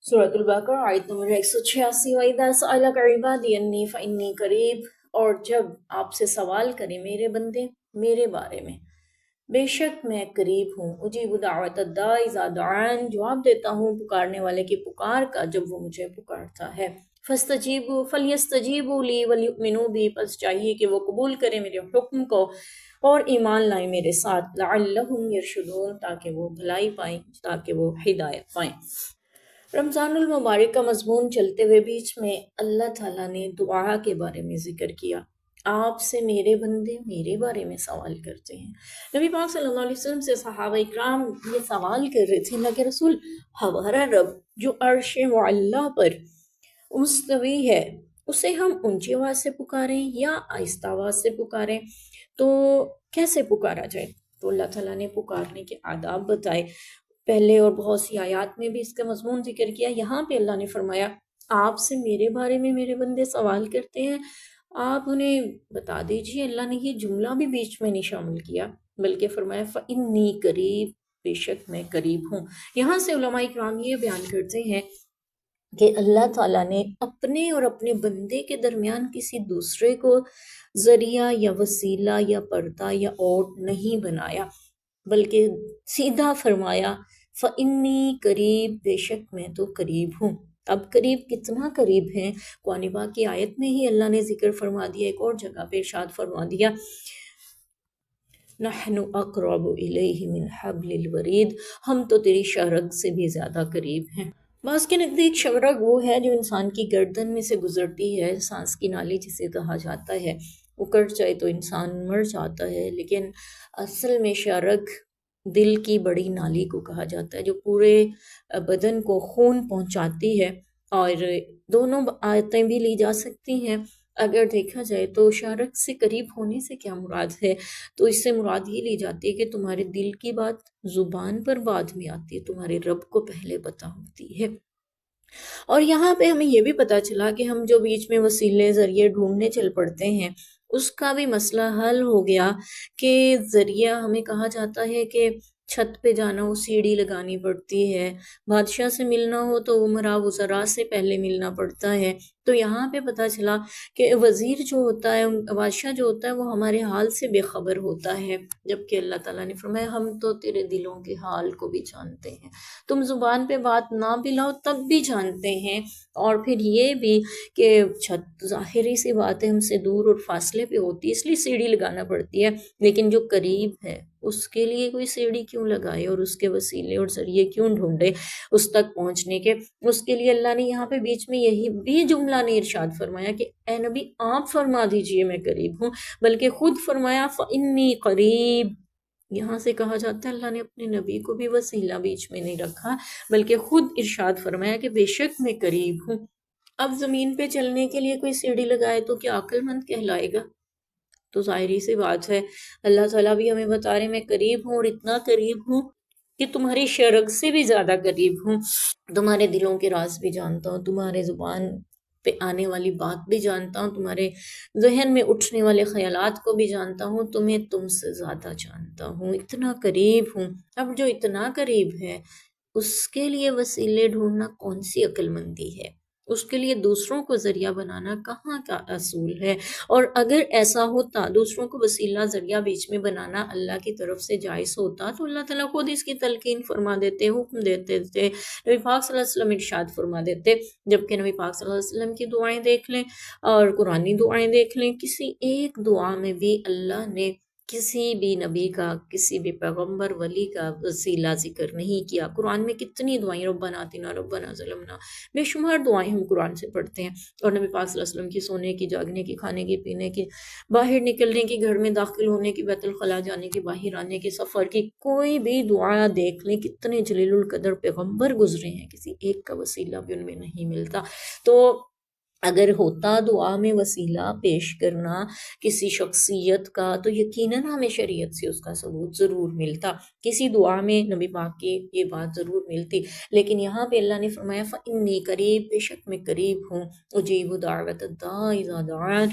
सूरत अल-बकरा आयत नंबर 186। वइदा सअलक इबादी अन्नी फइन्नी करीब, और जब आपसे सवाल करें मेरे बंदे मेरे बारे में, बेशक मैं करीब हूँ। उजीब दावत दाई इज़ा दान, जवाब देता हूँ पुकारने वाले की पुकार का जब वो मुझे पुकारता है। फस्तजीबु फलियस्तजीबु ली वलियुमिनु बी, बस चाहिए कि वो कबूल करें मेरे हुक्म को और ईमान लाएं मेरे साथ। लअल्लहुम यरशुदून, ताकि वो भलाई पाएं, ताकि वो हिदायत पाएं। रमज़ानुल मुबारक का मज़मून चलते हुए बीच में अल्लाह ताला ने दुआ के बारे में ज़िक्र किया। आपसे मेरे बंदे मेरे बारे में सवाल करते हैं। नबी पाक सल्लल्लाहु अलैहि वसल्लम से सहाबा इकराम ये सवाल कर रहे थे, अल्लाह के रसूल, हमारा रब जो अर्श मुअल्ला पर मुस्तवी है, उसे हम ऊंची आवाज़ से पुकारें या आहिस्ता आवाज़ से पुकारें, तो कैसे पुकारा जाए? तो अल्लाह ताला ने पुकारने के आदाब बताए। पहले और बहुत सी आयात में भी इसका मज़मून जिक्र किया। यहाँ पे अल्लाह ने फरमाया, आपसे मेरे बारे में मेरे बंदे सवाल करते हैं, आप उन्हें बता दीजिए। अल्लाह ने ये जुमला भी बीच में नहीं शामिल किया, बल्कि फरमाया फ़इन्नी करीब, बेशक मैं करीब हूँ। यहाँ से उलमा इकराम ये बयान करते हैं कि अल्लाह ताला ने अपने और अपने बंदे के दरमियान किसी दूसरे को ज़रिया या वसीला या पर्दा या ओट नहीं बनाया, बल्कि सीधा फरमाया फ़इन्नी करीब, बेशक मैं तो करीब हूँ। अब करीब कितना करीब है, कुरान पाक की आयत में ही अल्लाह ने जिक्र फरमा दिया। एक और जगह पे इरशाद फरमा दिया, नहनु अक़रबु इलैहि मिन हब्लिल वरीद, हम तो तेरी शरग से भी ज़्यादा करीब हैं। बाज़ के नज़दीक शरग वो है जो इंसान की गर्दन में से गुजरती है, सांस की नाली जिसे कहा जाता है। वो कट जाए तो इंसान मर जाता है, लेकिन असल में शरग दिल की बड़ी नाली को कहा जाता है, जो पूरे बदन को खून पहुंचाती है। और दोनों आयतें भी ली जा सकती हैं। अगर देखा जाए तो शरग से करीब होने से क्या मुराद है, तो इससे मुराद ये ली जाती है कि तुम्हारे दिल की बात जुबान पर बाद में आती है, तुम्हारे रब को पहले पता होती है। और यहाँ पे हमें ये भी पता चला कि हम जो बीच में वसीले ज़रिए ढूंढने चल पड़ते हैं, उसका भी मसला हल हो गया कि ज़रिया हमें कहा जाता है कि छत पे जाना हो सीढ़ी लगानी पड़ती है, बादशाह से मिलना हो तो उमरा वज़रा से पहले मिलना पड़ता है। तो यहाँ पे पता चला कि वज़ीर जो होता है, बादशाह जो होता है, वो हमारे हाल से बेखबर होता है, जबकि अल्लाह ताला ने फरमाया हम तो तेरे दिलों के हाल को भी जानते हैं, तुम जुबान पे बात ना भी लाओ तब भी जानते हैं। और फिर ये भी कि छत ज़ाहिरी सी बात है, हमसे दूर और फासले पे होती है, इसलिए सीढ़ी लगाना पड़ती है, लेकिन जो करीब है उसके लिए कोई सीढ़ी क्यों लगाए और उसके वसीले और जरिए क्यों ढूंढे उस तक पहुंचने के? उसके लिए अल्लाह ने यहाँ पे बीच में यही भी जुमला ने इरशाद फरमाया कि ए नबी आप फरमा दीजिए मैं करीब हूँ, बल्कि खुद फरमाया फ़इन्नी करीब। यहाँ से कहा जाता है अल्लाह ने अपने नबी को भी वसीला बीच में नहीं रखा, बल्कि खुद इरशाद फरमाया कि बेशक मैं करीब हूँ। अब ज़मीन पे चलने के लिए कोई सीढ़ी लगाए तो क्या अक्लमंद कहलाएगा? तो ज़ाहिरी सी बात है, अल्लाह ताला भी हमें बता रहे मैं करीब हूँ, और इतना करीब हूँ कि तुम्हारी शरग से भी ज़्यादा करीब हूँ। तुम्हारे दिलों के राज भी जानता हूँ, तुम्हारे ज़ुबान पे आने वाली बात भी जानता हूँ, तुम्हारे जहन में उठने वाले ख्यालात को भी जानता हूँ, तुम्हें तुमसे ज़्यादा जानता हूँ, इतना करीब हूँ। अब जो इतना करीब है, उसके लिए वसीले ढूंढना कौन सी अक्लमंदी है? उसके लिए दूसरों को ज़रिया बनाना कहाँ का असूल है? और अगर ऐसा होता, दूसरों को वसीला ज़रिया बीच में बनाना अल्लाह की तरफ से जायज़ होता, तो अल्लाह ताला खुद इसकी तलकीन फरमा देते, हुक्म देते थे, नबी पाक सल्लल्लाहु अलैहि वसल्लम इरशाद फरमा देते। जबकि नबी पाक सल्लल्लाहु अलैहि वसल्लम की दुआएं देख लें और कुरानी दुआएं देख लें, किसी एक दुआ में भी अल्लाह ने किसी भी नबी का, किसी भी पैगम्बर वली का वसीला जिक्र नहीं किया। कुरान में कितनी दुआएं, रब्बना आतिना रब्बना ज़लमना, बेशुमार दुआएं हम कुरान से पढ़ते हैं। और नबी पाक सल्लल्लाहु अलैहि वसल्लम की सोने की, जागने की, खाने की, पीने की, बाहर निकलने की, घर में दाखिल होने की, बैतुल खला जाने की, बाहर आने की, सफ़र की, कोई भी दुआ देख लें, कितने जलीलुल कदर पैगम्बर गुजरे हैं, किसी एक का वसीला भी उनमें नहीं मिलता। तो अगर होता दुआ में वसीला पेश करना किसी शख्सियत का, तो यकीनन हमें शरीयत से उसका सबूत ज़रूर मिलता, किसी दुआ में नबी पाक की ये बात ज़रूर मिलती। लेकिन यहाँ पे अल्लाह ने फरमाया फ़इन्नी करीब, बेशक मैं करीब हूँ, उजीबु दावत दाई इज़ा दान,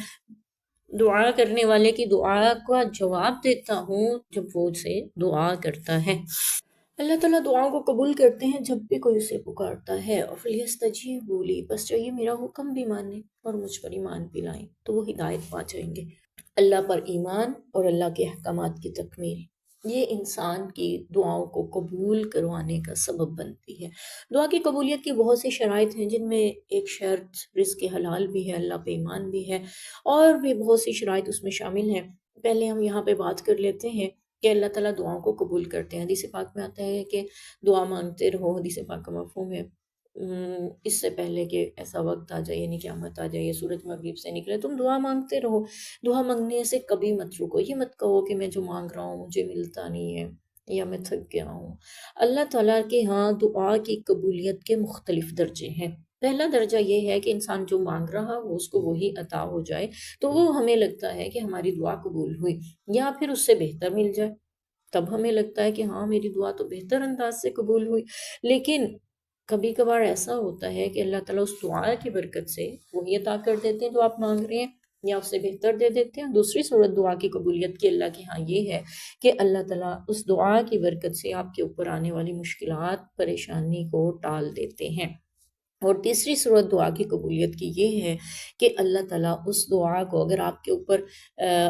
दुआ करने वाले की दुआ का जवाब देता हूँ जब वो उसे दुआ करता है। اللہ تعالیٰ دعاؤں کو قبول کرتے ہیں جب بھی کوئی اسے پکارتا ہے. اور فَلْيَسْتَجِیبُوا لِی، بس چاہیے میرا حکم بھی مانیں اور مجھ پر ایمان بھی لائیں تو وہ ہدایت پا جائیں گے. اللہ پر ایمان اور اللہ کے احکامات کی تکمیل، یہ انسان کی دعاؤں کو قبول کروانے کا سبب بنتی ہے. دعا کی قبولیت کی بہت سی شرائط ہیں، جن میں ایک شرط رزق حلال بھی ہے، اللہ پہ ایمان بھی ہے، اور بھی بہت سی شرائط اس میں شامل ہیں. پہلے ہم یہاں پہ بات کر لیتے ہیں کہ اللہ تعالیٰ دعاؤں کو قبول کرتے ہیں. حدیث پاک میں آتا ہے کہ دعا مانگتے رہو. حدیث پاک کا مفہوم ہے اس سے پہلے کہ ایسا وقت آ جائے، یعنی قیامت آ جائے یا سورج مغرب سے نکلے، تم دعا مانگتے رہو. دعا مانگنے سے کبھی مت رکو. یہ مت کہو کہ میں جو مانگ رہا ہوں مجھے ملتا نہیں ہے یا میں تھک گیا ہوں. اللہ تعالیٰ کے ہاں دعا کی قبولیت کے مختلف درجے ہیں. پہلا درجہ یہ ہے کہ انسان جو مانگ رہا ہو اس کو وہی عطا ہو جائے تو وہ ہمیں لگتا ہے کہ ہماری دعا قبول ہوئی، یا پھر اس سے بہتر مل جائے تب ہمیں لگتا ہے کہ ہاں میری دعا تو بہتر انداز سے قبول ہوئی. لیکن کبھی کبھار ایسا ہوتا ہے کہ اللہ تعالیٰ اس دعا کی برکت سے وہی عطا کر دیتے ہیں جو آپ مانگ رہے ہیں، یا اس سے بہتر دے دیتے ہیں. دوسری صورت دعا کی قبولیت کی اللہ کے ہاں یہ ہے کہ اللہ تعالیٰ اس دعا کی برکت سے آپ کے اوپر آنے والی مشکلات، پریشانی کو ٹال دیتے ہیں. اور تیسری صورت دعا کی قبولیت کی یہ ہے کہ اللہ تعالیٰ اس دعا کو، اگر آپ کے اوپر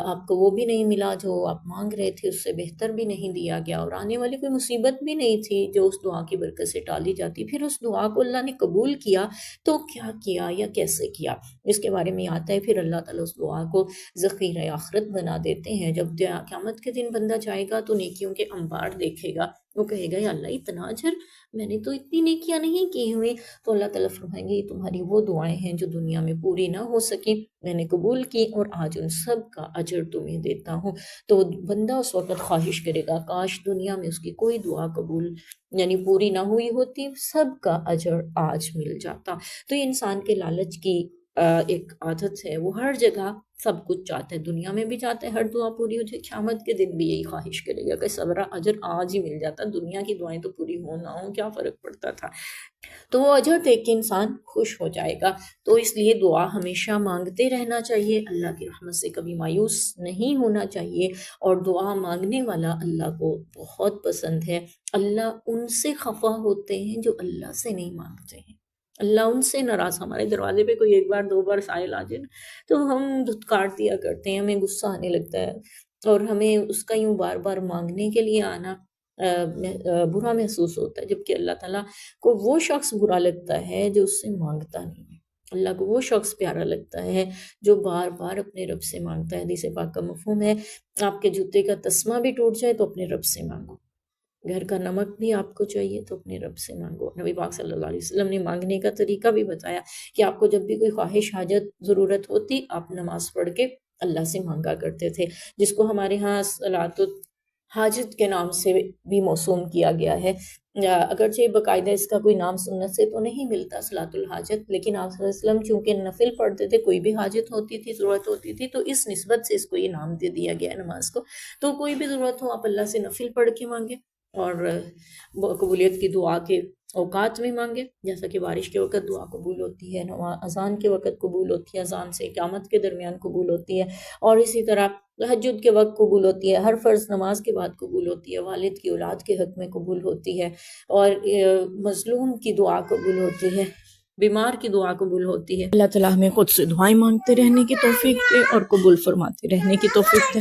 آپ کو وہ بھی نہیں ملا جو آپ مانگ رہے تھے، اس سے بہتر بھی نہیں دیا گیا، اور آنے والی کوئی مصیبت بھی نہیں تھی جو اس دعا کی برکت سے ٹالی جاتی، پھر اس دعا کو اللہ نے قبول کیا تو کیا کیا یا کیسے کیا، اس کے بارے میں آتا ہے. پھر اللہ تعالیٰ اس دعا کو ذخیرہ آخرت بنا دیتے ہیں. جب قیامت کے دن بندہ جائے گا تو نیکیوں کے انبار دیکھے گا، وہ کہے گا یا اللہ اتنا اجر، میں نے تو اتنی نیکیاں نہیں کی ہوئی. تو اللہ تعالیٰ فرمائیں گے یہ تمہاری وہ دعائیں ہیں جو دنیا میں پوری نہ ہو سکیں، میں نے قبول کی اور آج ان سب کا اجر تمہیں دیتا ہوں. تو بندہ اس وقت خواہش کرے گا کاش دنیا میں اس کی کوئی دعا قبول یعنی پوری نہ ہوئی ہوتی، سب کا اجر آج مل جاتا. تو یہ انسان کے لالچ کی ایک عادت ہے، وہ ہر جگہ سب کچھ چاہتا ہے، دنیا میں بھی چاہتا ہے ہر دعا پوری ہو جائے، قیامت کے دن بھی یہی خواہش کرے گا کہ صبر اجر آج ہی مل جاتا، دنیا کی دعائیں تو پوری ہو نہ ہو کیا فرق پڑتا تھا. تو وہ اجر دیکھ کے انسان خوش ہو جائے گا. تو اس لیے دعا ہمیشہ مانگتے رہنا چاہیے، اللہ کی رحمت سے کبھی مایوس نہیں ہونا چاہیے. اور دعا مانگنے والا اللہ کو بہت پسند ہے. اللہ ان سے خفا ہوتے ہیں جو اللہ سے نہیں مانگتے ہیں. اللہ ان سے ناراض، ہمارے دروازے پہ کوئی ایک بار دو بار سائل آ جائے تو ہم دھتکار دیا کرتے ہیں، ہمیں غصہ آنے لگتا ہے، اور ہمیں اس کا یوں بار بار مانگنے کے لیے آنا برا محسوس ہوتا ہے. جبکہ اللہ تعالیٰ کو وہ شخص برا لگتا ہے جو اس سے مانگتا نہیں ہے. اللہ کو وہ شخص پیارا لگتا ہے جو بار بار اپنے رب سے مانگتا ہے. حدیث پاک کا مفہوم ہے آپ کے جوتے کا تسمہ بھی ٹوٹ جائے تو اپنے رب سے مانگو، گھر کا نمک بھی آپ کو چاہیے تو اپنے رب سے مانگو. نبی پاک صلی اللہ علیہ وسلم نے مانگنے کا طریقہ بھی بتایا کہ آپ کو جب بھی کوئی خواہش حاجت ضرورت ہوتی آپ نماز پڑھ کے اللہ سے مانگا کرتے تھے، جس کو ہمارے ہاں صلاۃ حاجت کے نام سے بھی موسوم کیا گیا ہے. اگرچہ باقاعدہ اس کا کوئی نام سنت سے تو نہیں ملتا صلاۃ الحاجت، لیکن آپ صلی اللہ علیہ وسلم چونکہ نفل پڑھتے تھے، کوئی بھی حاجت ہوتی تھی، ضرورت ہوتی تھی، تو اس نسبت سے اس کو یہ نام دے دیا گیا ہے نماز کو. تو کوئی بھی ضرورت ہو آپ اللہ سے نفل پڑھ کے مانگیں، اور قبولیت کی دعا کے اوقات میں مانگے، جیسا کہ بارش کے وقت دعا قبول ہوتی ہے، اذان کے وقت قبول ہوتی ہے، اذان سے اقامت کے درمیان قبول ہوتی ہے، اور اسی طرح تہجد کے وقت قبول ہوتی ہے، ہر فرض نماز کے بعد قبول ہوتی ہے، والد کی اولاد کے حق میں قبول ہوتی ہے، اور مظلوم کی دعا قبول ہوتی ہے، بیمار کی دعا قبول ہوتی ہے. اللہ تعالیٰ ہمیں خود سے دعائیں مانگتے رہنے کی توفیق دے اور قبول فرماتے رہنے کی توفیق دے.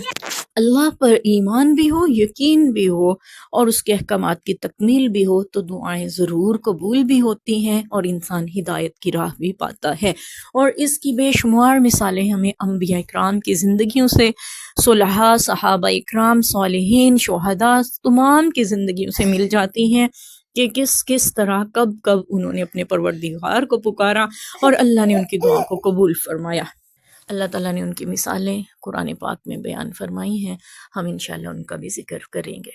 اللہ پر ایمان بھی ہو، یقین بھی ہو، اور اس کے احکامات کی تکمیل بھی ہو تو دعائیں ضرور قبول بھی ہوتی ہیں اور انسان ہدایت کی راہ بھی پاتا ہے. اور اس کی بے شمار مثالیں ہمیں انبیاء اکرام کی زندگیوں سے، صلحاء، صحابہ اکرام، صالحین، شہداء، تمام کی زندگیوں سے مل جاتی ہیں کہ کس طرح کب انہوں نے اپنے پروردگار کو پکارا اور اللہ نے ان کی دعا کو قبول فرمایا. اللہ تعالیٰ نے ان کی مثالیں قرآن پاک میں بیان فرمائی ہیں، ہم انشاءاللہ ان کا بھی ذکر کریں گے.